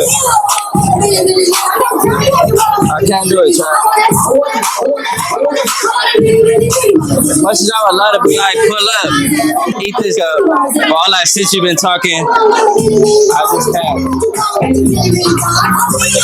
it. I can't do it, Chad. As much as I would love to be like, pull up, eat this up, for all that shit you've been talking, I just can't.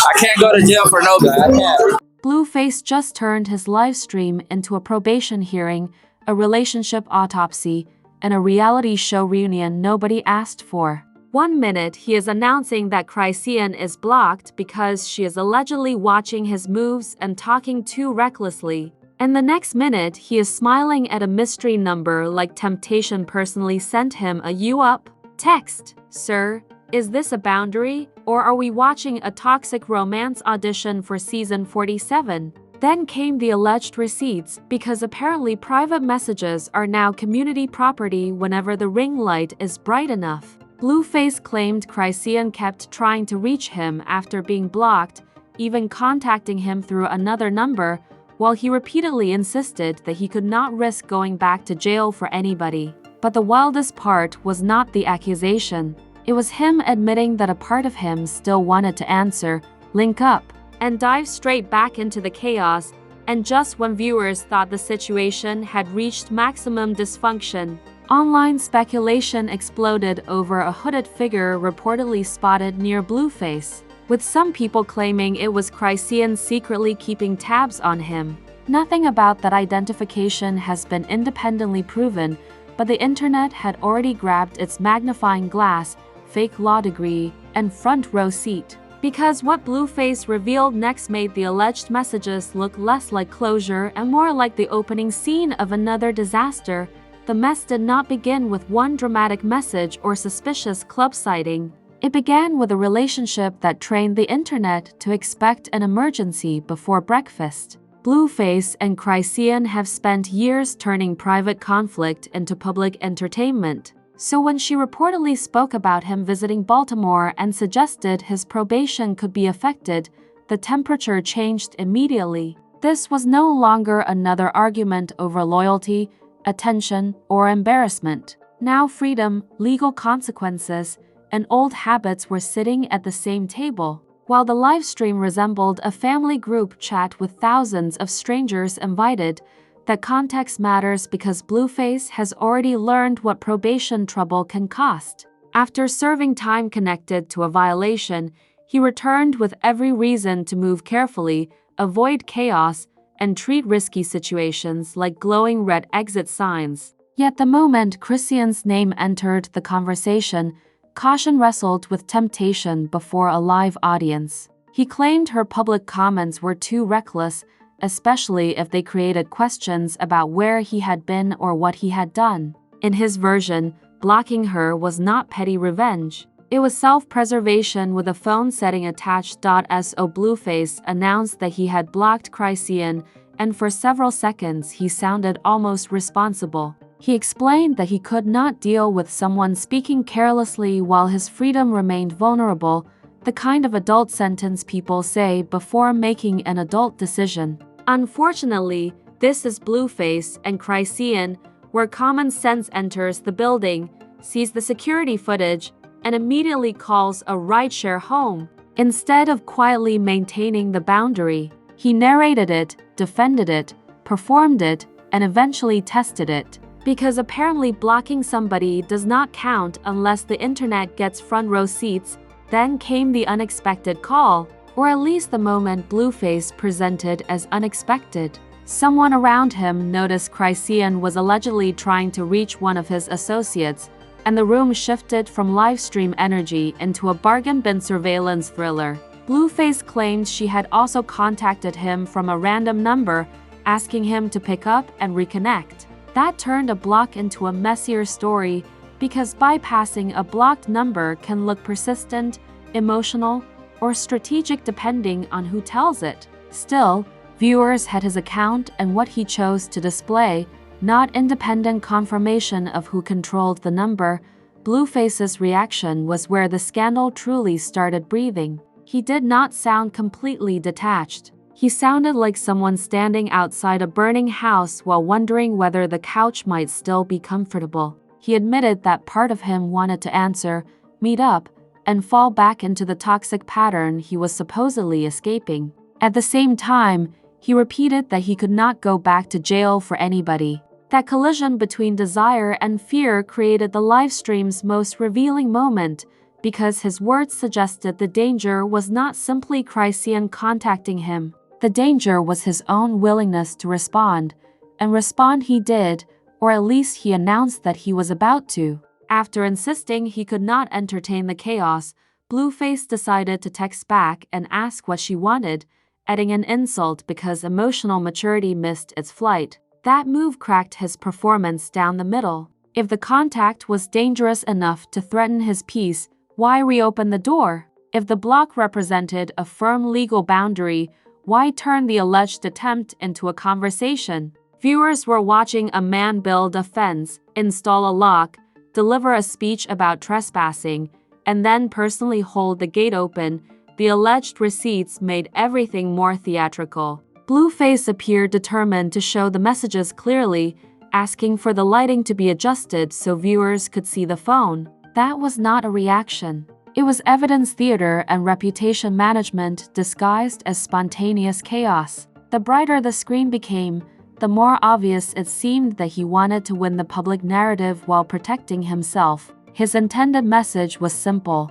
I can't go to jail for nobody. I can't. Blueface just turned his live stream into a probation hearing, a relationship autopsy, and a reality show reunion nobody asked for. 1 minute, he is announcing that Chrisean is blocked because she is allegedly watching his moves and talking too recklessly. And the next minute, he is smiling at a mystery number like Temptation personally sent him a "you up" text. Sir, is this a boundary, or are we watching a toxic romance audition for season 47? Then came the alleged receipts, because apparently private messages are now community property whenever the ring light is bright enough. Blueface claimed Chrisean kept trying to reach him after being blocked, even contacting him through another number, while he repeatedly insisted that he could not risk going back to jail for anybody. But the wildest part was not the accusation. It was him admitting that a part of him still wanted to answer, link up, and dive straight back into the chaos, and just when viewers thought the situation had reached maximum dysfunction, online speculation exploded over a hooded figure reportedly spotted near Blueface, with some people claiming it was Chrisean secretly keeping tabs on him. Nothing about that identification has been independently proven, but the internet had already grabbed its magnifying glass, fake law degree, and front row seat. Because what Blueface revealed next made the alleged messages look less like closure and more like the opening scene of another disaster. The mess did not begin with one dramatic message or suspicious club sighting. It began with a relationship that trained the internet to expect an emergency before breakfast. Blueface and Chrisean have spent years turning private conflict into public entertainment. So when she reportedly spoke about him visiting Baltimore and suggested his probation could be affected, the temperature changed immediately. This was no longer another argument over loyalty, attention, or embarrassment. Now freedom, legal consequences, and old habits were sitting at the same table. While the livestream resembled a family group chat with thousands of strangers invited, that context matters because Blueface has already learned what probation trouble can cost. After serving time connected to a violation, he returned with every reason to move carefully, avoid chaos, and treat risky situations like glowing red exit signs. Yet the moment Chrisean's name entered the conversation, caution wrestled with temptation before a live audience. He claimed her public comments were too reckless, especially if they created questions about where he had been or what he had done. In his version, blocking her was not petty revenge. It was self-preservation with a phone setting attached. So Blueface announced that he had blocked Chrisean, and for several seconds he sounded almost responsible. He explained that he could not deal with someone speaking carelessly while his freedom remained vulnerable, the kind of adult sentence people say before making an adult decision. Unfortunately, this is Blueface and Chrisean, where common sense enters the building, sees the security footage, and immediately calls a rideshare home. Instead of quietly maintaining the boundary, he narrated it, defended it, performed it, and eventually tested it. Because apparently blocking somebody does not count unless the internet gets front row seats, then came the unexpected call, or at least the moment Blueface presented as unexpected. Someone around him noticed Chrisean was allegedly trying to reach one of his associates, and the room shifted from livestream energy into a bargain bin surveillance thriller. Blueface claimed she had also contacted him from a random number, asking him to pick up and reconnect. That turned a block into a messier story, because bypassing a blocked number can look persistent, emotional, or strategic depending on who tells it. Still, viewers had his account and what he chose to display, not independent confirmation of who controlled the number. Blueface's reaction was where the scandal truly started breathing. He did not sound completely detached. He sounded like someone standing outside a burning house while wondering whether the couch might still be comfortable. He admitted that part of him wanted to answer, "Meet up," and fall back into the toxic pattern he was supposedly escaping. At the same time, he repeated that he could not go back to jail for anybody. That collision between desire and fear created the livestream's most revealing moment, because his words suggested the danger was not simply Chrisean contacting him. The danger was his own willingness to respond, and respond he did, or at least he announced that he was about to. After insisting he could not entertain the chaos, Blueface decided to text back and ask what she wanted, adding an insult because emotional maturity missed its flight. That move cracked his performance down the middle. If the contact was dangerous enough to threaten his peace, why reopen the door? If the block represented a firm legal boundary, why turn the alleged attempt into a conversation? Viewers were watching a man build a fence, install a lock, deliver a speech about trespassing, and then personally hold the gate open. The alleged receipts made everything more theatrical. Blueface appeared determined to show the messages clearly, asking for the lighting to be adjusted so viewers could see the phone. That was not a reaction. It was evidence theater and reputation management disguised as spontaneous chaos. The brighter the screen became, the more obvious it seemed that he wanted to win the public narrative while protecting himself. His intended message was simple.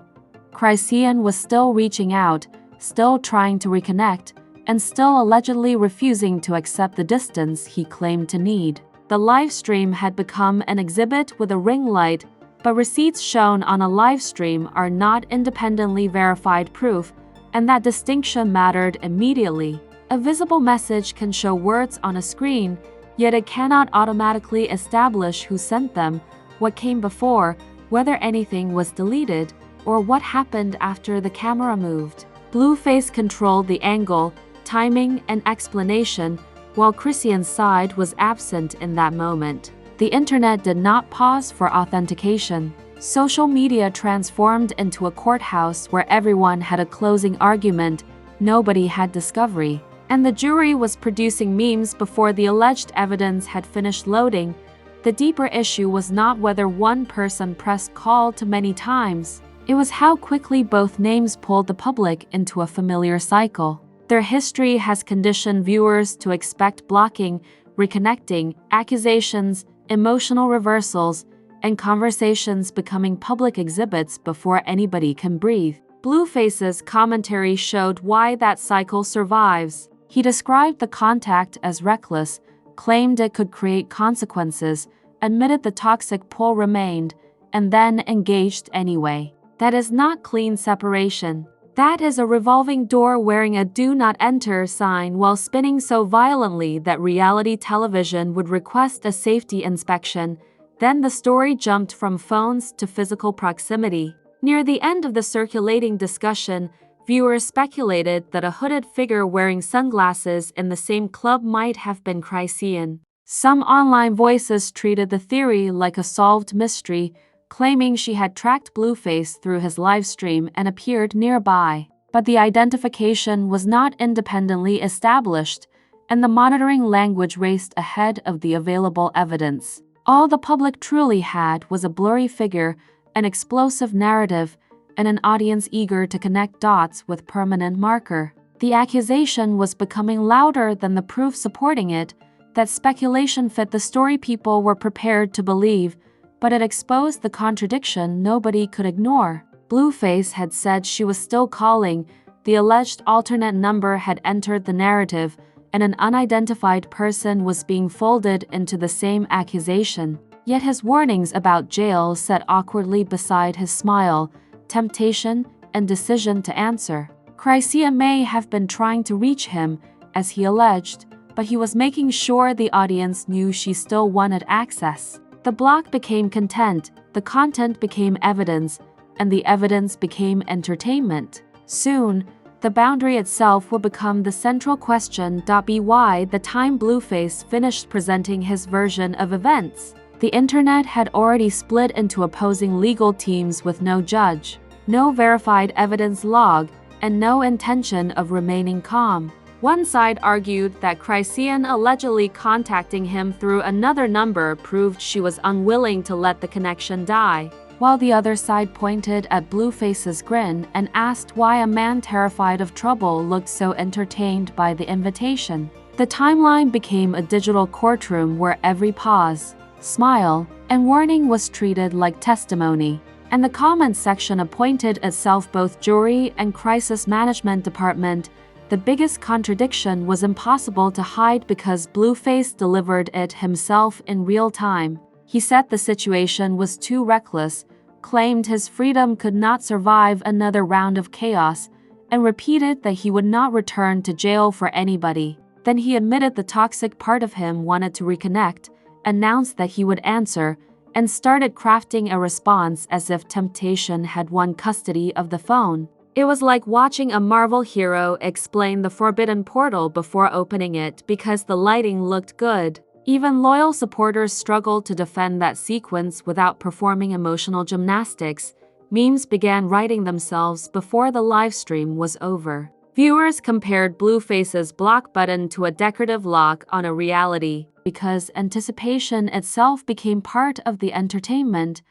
Chrisean was still reaching out, still trying to reconnect, and still allegedly refusing to accept the distance he claimed to need. The livestream had become an exhibit with a ring light, but receipts shown on a livestream are not independently verified proof, and that distinction mattered immediately. A visible message can show words on a screen, yet it cannot automatically establish who sent them, what came before, whether anything was deleted, or what happened after the camera moved. Blueface controlled the angle, timing, and explanation, while Chrisean's side was absent in that moment. The internet did not pause for authentication. Social media transformed into a courthouse where everyone had a closing argument, nobody had discovery. And the jury was producing memes before the alleged evidence had finished loading. The deeper issue was not whether one person pressed call too many times. It was how quickly both names pulled the public into a familiar cycle. Their history has conditioned viewers to expect blocking, reconnecting, accusations, emotional reversals, and conversations becoming public exhibits before anybody can breathe. Blueface's commentary showed why that cycle survives. He described the contact as reckless, claimed it could create consequences, admitted the toxic pull remained, and then engaged anyway. That is not clean separation. That is a revolving door wearing a "Do Not Enter" sign while spinning so violently that reality television would request a safety inspection. Then the story jumped from phones to physical proximity. Near the end of the circulating discussion, viewers speculated that a hooded figure wearing sunglasses in the same club might have been Chrisean. Some online voices treated the theory like a solved mystery, claiming she had tracked Blueface through his livestream and appeared nearby. But the identification was not independently established, and the monitoring language raced ahead of the available evidence. All the public truly had was a blurry figure, an explosive narrative, and an audience eager to connect dots with permanent marker. The accusation was becoming louder than the proof supporting it. That speculation fit the story people were prepared to believe, but it exposed the contradiction nobody could ignore. Blueface had said she was still calling, the alleged alternate number had entered the narrative, and an unidentified person was being folded into the same accusation. Yet his warnings about jail sat awkwardly beside his smile, temptation, and decision to answer. Chrisean may have been trying to reach him, as he alleged, but he was making sure the audience knew she still wanted access. The block became content, the content became evidence, and the evidence became entertainment. Soon, the boundary itself would become the central question. By the time Blueface finished presenting his version of events, the internet had already split into opposing legal teams with no judge, no verified evidence log, and no intention of remaining calm. One side argued that Chrisean allegedly contacting him through another number proved she was unwilling to let the connection die. while the other side pointed at Blueface's grin and asked why a man terrified of trouble looked so entertained by the invitation. The timeline became a digital courtroom where every pause, smile, and warning was treated like testimony. And the comments section appointed itself both jury and crisis management department. The biggest contradiction was impossible to hide because Blueface delivered it himself in real time. He said the situation was too reckless, claimed his freedom could not survive another round of chaos, and repeated that he would not return to jail for anybody. Then he admitted the toxic part of him wanted to reconnect, announced that he would answer, and started crafting a response as if temptation had won custody of the phone. It was like watching a Marvel hero explain the forbidden portal before opening it because the lighting looked good. Even loyal supporters struggled to defend that sequence without performing emotional gymnastics. Memes began writing themselves before the livestream was over. Viewers compared Blueface's block button to a decorative lock on a reality because anticipation itself became part of the entertainment.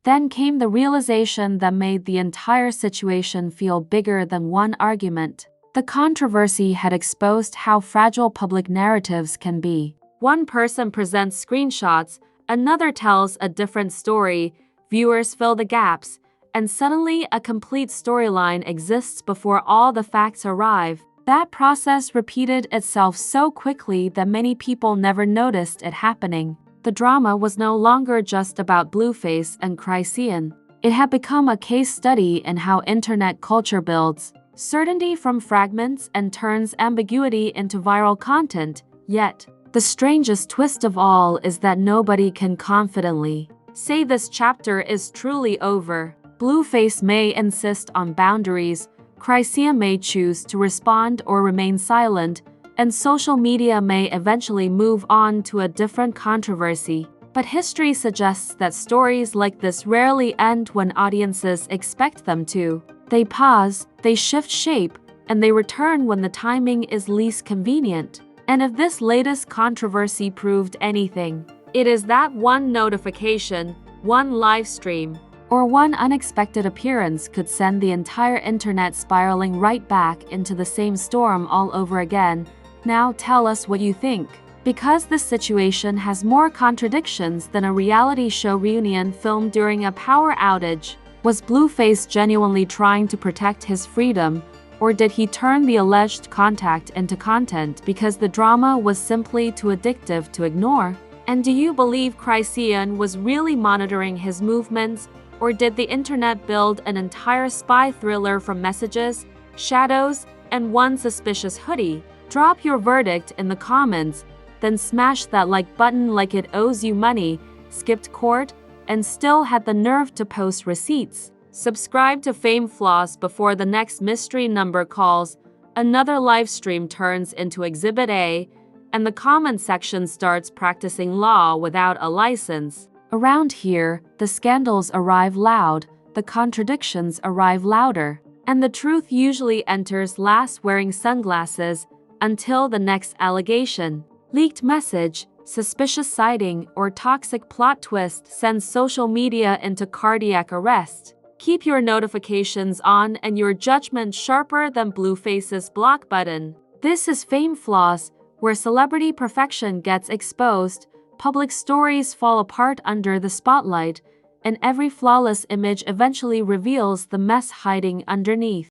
Then came the realization that made the entire situation feel bigger than one argument. The controversy had exposed how fragile public narratives can be. One person presents screenshots, another tells a different story, viewers fill the gaps, and suddenly a complete storyline exists before all the facts arrive. That process repeated itself so quickly that many people never noticed it happening. The drama was no longer just about Blueface and Chrisean. It had become a case study in how internet culture builds certainty from fragments and turns ambiguity into viral content. Yet, the strangest twist of all is that nobody can confidently say this chapter is truly over. Blueface may insist on boundaries, Chrisean may choose to respond or remain silent, and social media may eventually move on to a different controversy. But history suggests that stories like this rarely end when audiences expect them to. They pause, they shift shape, and they return when the timing is least convenient. And if this latest controversy proved anything, it is that one notification, one live stream, or one unexpected appearance could send the entire internet spiraling right back into the same storm all over again. Now tell us what you think. Because this situation has more contradictions than a reality show reunion filmed during a power outage. Was Blueface genuinely trying to protect his freedom, or did he turn the alleged contact into content because the drama was simply too addictive to ignore? And do you believe Chrisean was really monitoring his movements, or did the internet build an entire spy thriller from messages, shadows, and one suspicious hoodie? Drop your verdict in the comments, then smash that like button like it owes you money, skipped court, and still had the nerve to post receipts. Subscribe to Fame Floss before the next mystery number calls, another live stream turns into Exhibit A, and the comment section starts practicing law without a license. Around here, the scandals arrive loud, the contradictions arrive louder, and the truth usually enters last wearing sunglasses until the next allegation, leaked message, suspicious sighting, or toxic plot twist sends social media into cardiac arrest. Keep your notifications on and your judgment sharper than Blueface's block button. This is Fame Floss, where celebrity perfection gets exposed, public stories fall apart under the spotlight, and every flawless image eventually reveals the mess hiding underneath.